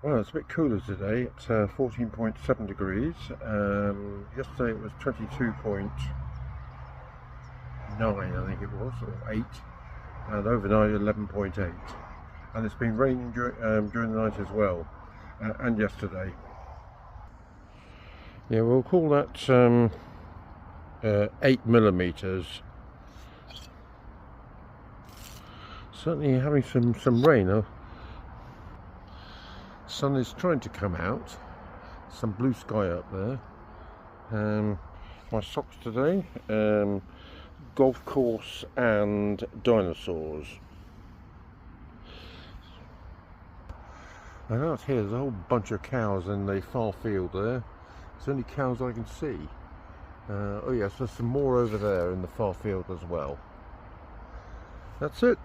Well, it's a bit cooler today. It's 14.7 degrees. Yesterday it was 22.9, I think it was, or 8, and overnight 11.8. And it's been raining during the night as well, and yesterday. Yeah, we'll call that 8 millimeters. Certainly having some rain. Sun is trying to come out. Some blue sky up there. My socks today, golf course and dinosaurs. And out here there's a whole bunch of cows in the far field there. It's the only cows I can see. Oh yes, there's some more over there in the far field as well. That's it.